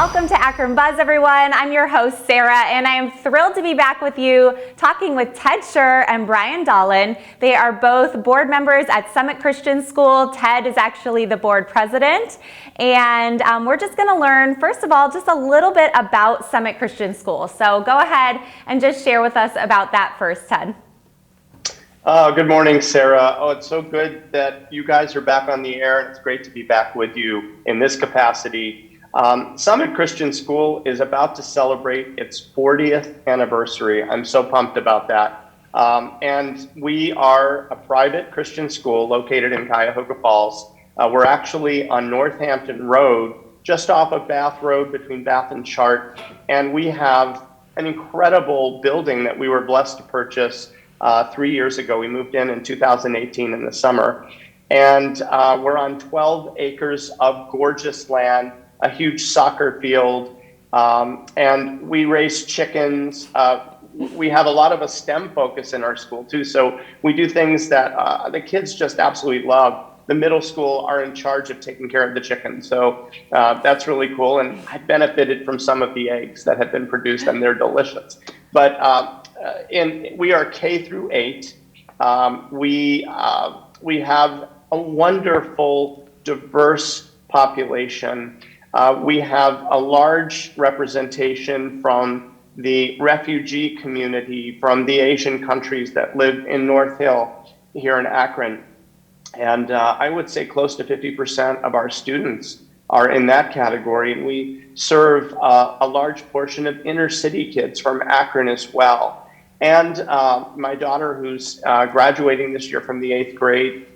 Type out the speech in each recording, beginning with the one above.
Welcome to Akron Buzz, everyone. I'm your host, Sarah, and I am thrilled to be back with you talking with Ted Shure and Brian Dahlen. They are both board members at Summit Christian School. Ted is actually the board president, and we're just going to learn, first of all, just a little bit about Summit Christian School. So go ahead and just share with us about that first, Ted. Good morning, Sarah. Oh, it's so good that you guys are back on the air, and it's great to be back with you in this capacity. Summit Christian School is about to celebrate its 40th anniversary. I'm so pumped about that. And we are a private Christian school located in Cuyahoga Falls. We're actually on Northampton Road, just off of Bath Road between Bath and Chart. And we have an incredible building that we were blessed to purchase 3 years ago. We moved in 2018 in the summer. And we're on 12 acres of gorgeous land, a huge soccer field, and we raise chickens. We have a lot of a STEM focus in our school too, so we do things that the kids just absolutely love. The middle school are in charge of taking care of the chickens, so that's really cool, and I benefited from some of the eggs that have been produced, and they're delicious. But we are K through 8. We have a wonderful, diverse population. We have a large representation from the refugee community, from the Asian countries that live in North Hill here in Akron. And I would say close to 50% of our students are in that category. And we serve a large portion of inner city kids from Akron as well. And my daughter, who's graduating this year from the 8th grade,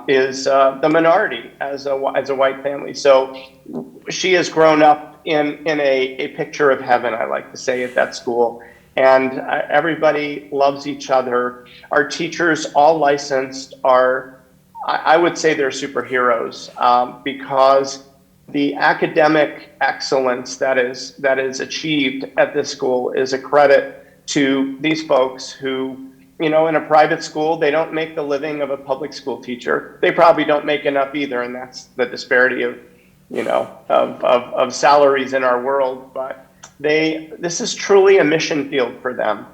is the minority as a white family. So she has grown up in a picture of heaven, I like to say, at that school. And everybody loves each other. Our teachers, all licensed, I would say they're superheroes because the academic excellence that is achieved at this school is a credit to these folks who, you know, in a private school, they don't make the living of a public school teacher. They probably don't make enough either, and that's the disparity of, you know, of salaries in our world. But this is truly a mission field for them,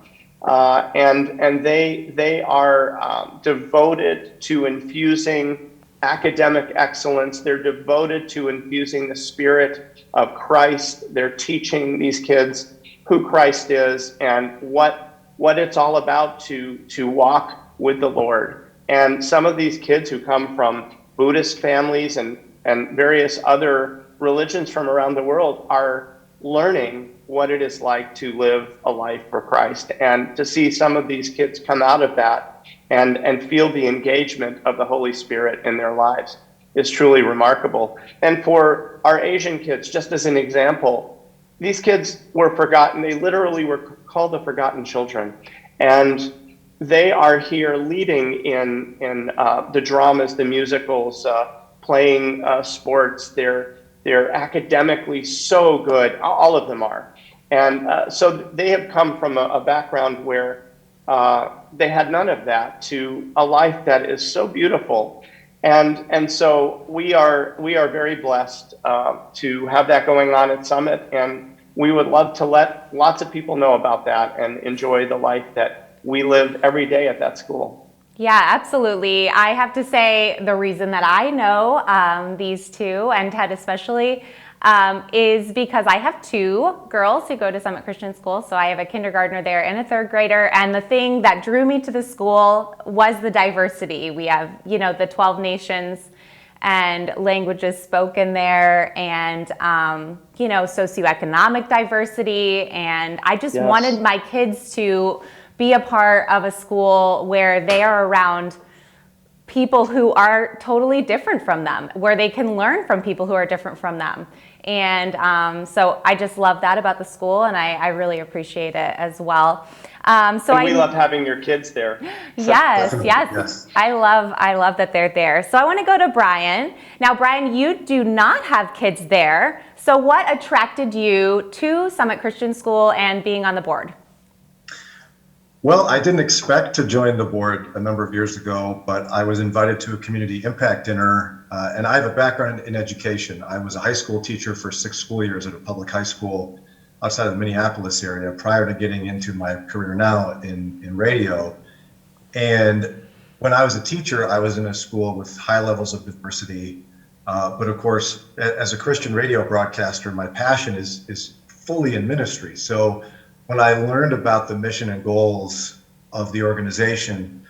and they are devoted to infusing academic excellence. They're devoted to infusing the spirit of Christ. They're teaching these kids who Christ is and what it's all about to walk with the Lord. And some of these kids who come from Buddhist families and various other religions from around the world are learning what it is like to live a life for Christ. And to see some of these kids come out of that and feel the engagement of the Holy Spirit in their lives is truly remarkable. And for our Asian kids, just as an example, these kids were forgotten. They literally were called the forgotten children. And they are here leading in the dramas, the musicals, playing sports. They're academically so good. All of them are. And so they have come from a background where they had none of that to a life that is so beautiful. And so we are very blessed to have that going on at Summit, and we would love to let lots of people know about that and enjoy the life that we live every day at that school. Yeah, absolutely. I have to say the reason that I know these two, and Ted especially, is because I have 2 girls who go to Summit Christian School. So I have a kindergartner there and a 3rd grader. And the thing that drew me to the school was the diversity. We have, you know, the 12 nations and languages spoken there, and, you know, socioeconomic diversity. And I just wanted my kids to be a part of a school where they are around people who are totally different from them, where they can learn from people who are different from them. And so I just love that about the school, and I really appreciate it as well. We love having your kids there. Yes. I love that they're there. So I want to go to Brian. Now, Brian, you do not have kids there. So what attracted you to Summit Christian School and being on the board? Well, I didn't expect to join the board a number of years ago, but I was invited to a community impact dinner, and I have a background in education. I was a high school teacher for 6 school years at a public high school outside of the Minneapolis area prior to getting into my career now in radio. And when I was a teacher, I was in a school with high levels of diversity. But of course, as a Christian radio broadcaster, my passion is fully in ministry. So when I learned about the mission and goals of the organization,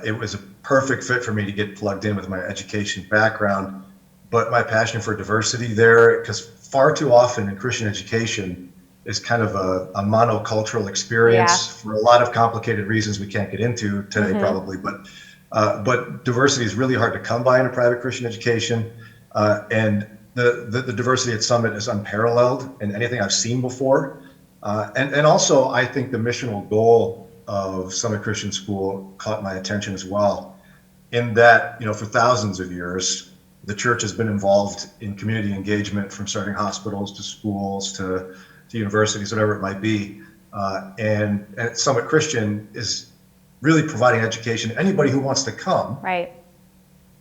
it was a perfect fit for me to get plugged in with my education background, but my passion for diversity there, because far too often in Christian education is kind of a monocultural experience for a lot of complicated reasons we can't get into today probably, but diversity is really hard to come by in a private Christian education, and the diversity at Summit is unparalleled in anything I've seen before. And also, I think the missional goal of Summit Christian School caught my attention as well, in that, for thousands of years, the church has been involved in community engagement, from starting hospitals to schools to universities, whatever it might be. And Summit Christian is really providing education to anybody who wants to come, Right.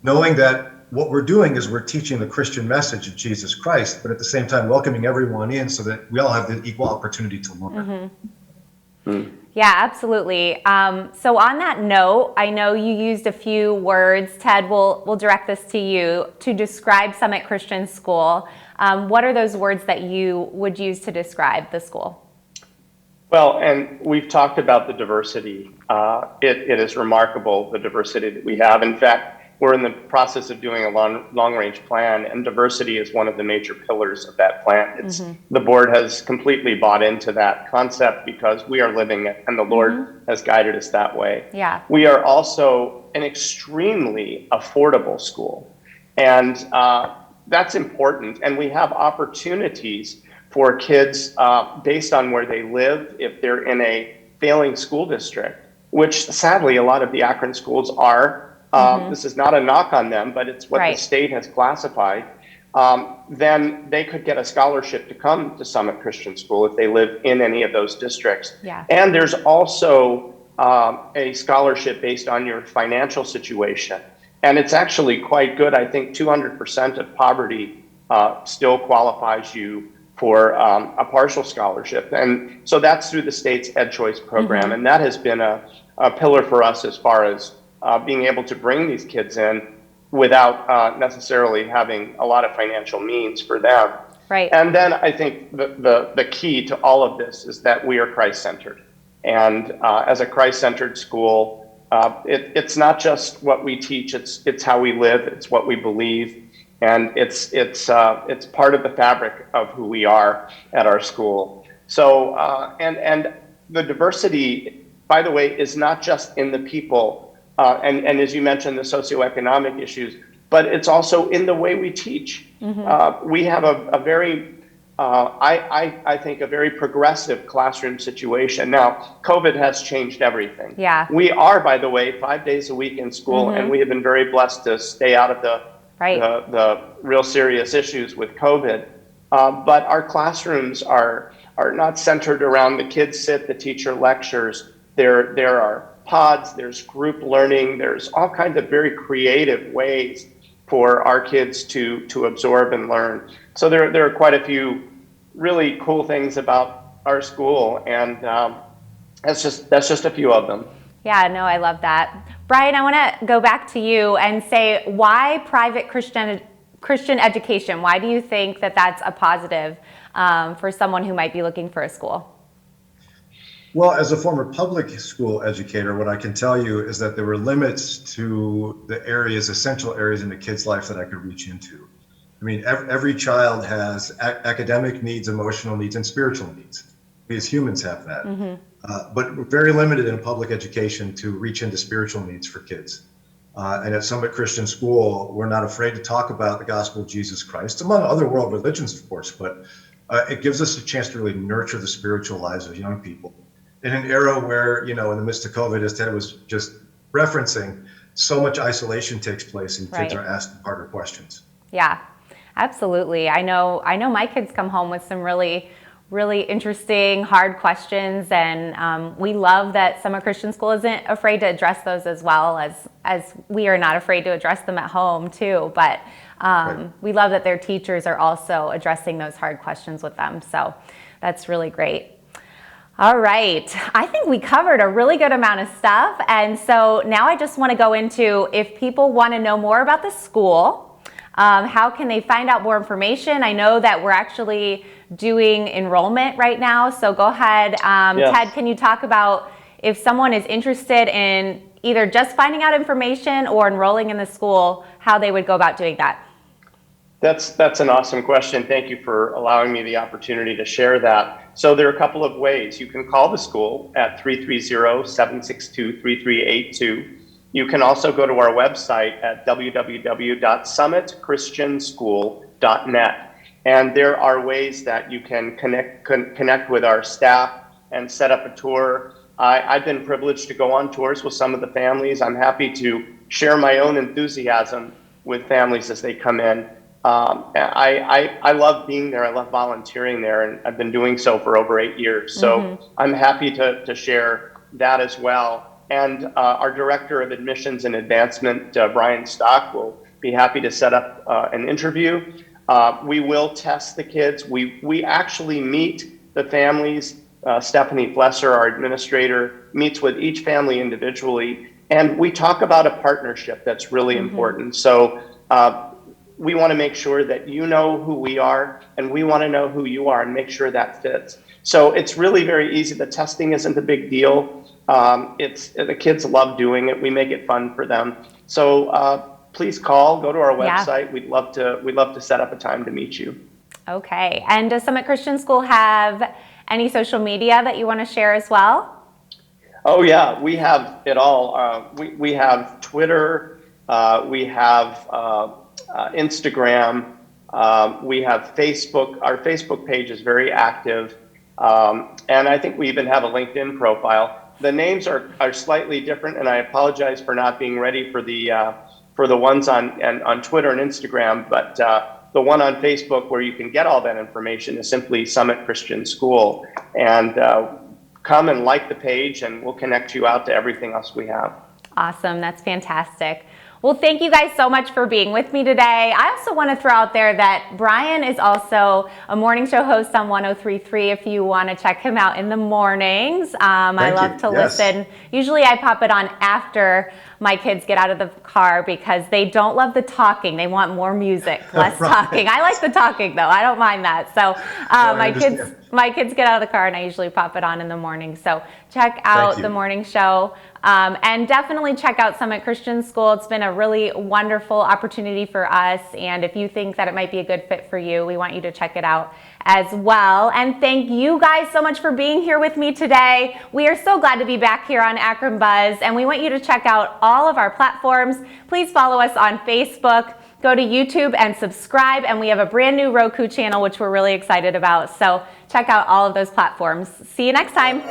knowing that what we're doing is we're teaching the Christian message of Jesus Christ, but at the same time welcoming everyone in so that we all have the equal opportunity to learn. Yeah, absolutely. So on that note, I know you used a few words. Ted, we'll direct this to you to describe Summit Christian School. What are those words that you would use to describe the school? Well, and we've talked about the diversity. It is remarkable, the diversity that we have. In fact, we're in the process of doing a long-range plan, and diversity is one of the major pillars of that plan. The board has completely bought into that concept because we are living it, and the Lord has guided us that way. Yeah. We are also an extremely affordable school, and that's important. And we have opportunities for kids based on where they live, if they're in a failing school district, which sadly a lot of the Akron schools are. This is not a knock on them, but it's what the state has classified. Then they could get a scholarship to come to Summit Christian School if they live in any of those districts. Yeah. And there's also a scholarship based on your financial situation. And it's actually quite good. I think 200% of poverty still qualifies you for a partial scholarship. And so that's through the state's Ed Choice program. And that has been a pillar for us as far as being able to bring these kids in without necessarily having a lot of financial means for them. Right. And then I think the key to all of this is that we are Christ-centered. And as a Christ-centered school, it's not just what we teach, it's how we live, it's what we believe, and it's part of the fabric of who we are at our school. So, and the diversity, by the way, is not just in the people, and as you mentioned, the socioeconomic issues, but it's also in the way we teach. We have a very, I think, a very progressive classroom situation. Now, COVID has changed everything. Yeah. We are, by the way, 5 days a week in school, and we have been very blessed to stay out of the real serious issues with COVID. But our classrooms are not centered around the kids sit, the teacher lectures. There are pods, there's group learning, there's all kinds of very creative ways for our kids to absorb and learn. So there are quite a few really cool things about our school, and that's just a few of them. Yeah, no, I love that. Brian, I want to go back to you and say, why private Christian education? Why do you think that that's a positive for someone who might be looking for a school? Well, as a former public school educator, what I can tell you is that there were limits to the essential areas in the kid's life that I could reach into. I mean, every child has academic needs, emotional needs, and spiritual needs. We as humans have that. But we're very limited in public education to reach into spiritual needs for kids. And at Summit Christian School, we're not afraid to talk about the gospel of Jesus Christ, among other world religions, of course, but it gives us a chance to really nurture the spiritual lives of young people. In an era where, in the midst of COVID, as Ted was just referencing, so much isolation takes place and kids are asked harder questions. Yeah, absolutely. I know my kids come home with some really really interesting, hard questions, and we love that Summit Christian School isn't afraid to address those as well as we are not afraid to address them at home too. But Right. we love that their teachers are also addressing those hard questions with them. So that's really great. All right, I think we covered a really good amount of stuff. And so now I just want to go into, if people want to know more about the school, how can they find out more information? I know that we're actually doing enrollment right now. So go ahead, Yes. Ted, can you talk about if someone is interested in either just finding out information or enrolling in the school, how they would go about doing that? That's an awesome question. Thank you for allowing me the opportunity to share that. So there are a couple of ways. You can call the school at 330-762-3382. You can also go to our website at www.summitchristianschool.net. And there are ways that you can connect with our staff and set up a tour. I've been privileged to go on tours with some of the families. I'm happy to share my own enthusiasm with families as they come in. I love being there. I love volunteering there, and I've been doing so for over 8 years. So I'm happy to share that as well. And our Director of Admissions and Advancement, Brian Stock, will be happy to set up an interview. We will test the kids. We actually meet the families. Stephanie Flesser, our administrator, meets with each family individually, and we talk about a partnership that's really important. So we want to make sure that you know who we are, and we want to know who you are and make sure that fits. So it's really very easy. The testing isn't a big deal. The kids love doing it. We make it fun for them. So please call, go to our website. We'd love to set up a time to meet you. Okay. And does Summit Christian School have any social media that you want to share as well? Oh yeah, we have it all. We have Twitter. We have Instagram, we have Facebook. Our Facebook page is very active, and I think we even have a LinkedIn profile. The names are slightly different, and I apologize for not being ready for the ones on Twitter and Instagram, but the one on Facebook where you can get all that information is simply Summit Christian School. And come and like the page, and we'll connect you out to everything else we have. Awesome, that's fantastic. Well, thank you guys so much for being with me today. I also want to throw out there that Brian is also a morning show host on 103.3 if you want to check him out in the mornings. I love to listen. Usually I pop it on after my kids get out of the car because they don't love the talking. They want more music, less talking. I like the talking though. I don't mind that. So my kids get out of the car and I usually pop it on in the morning. So check out the morning show. And definitely check out Summit Christian School. It's been a really wonderful opportunity for us. And if you think that it might be a good fit for you, we want you to check it out as well. And thank you guys so much for being here with me today. We are so glad to be back here on Akron Buzz. And we want you to check out all of our platforms. Please follow us on Facebook. Go to YouTube and subscribe. And we have a brand new Roku channel, which we're really excited about. So check out all of those platforms. See you next time.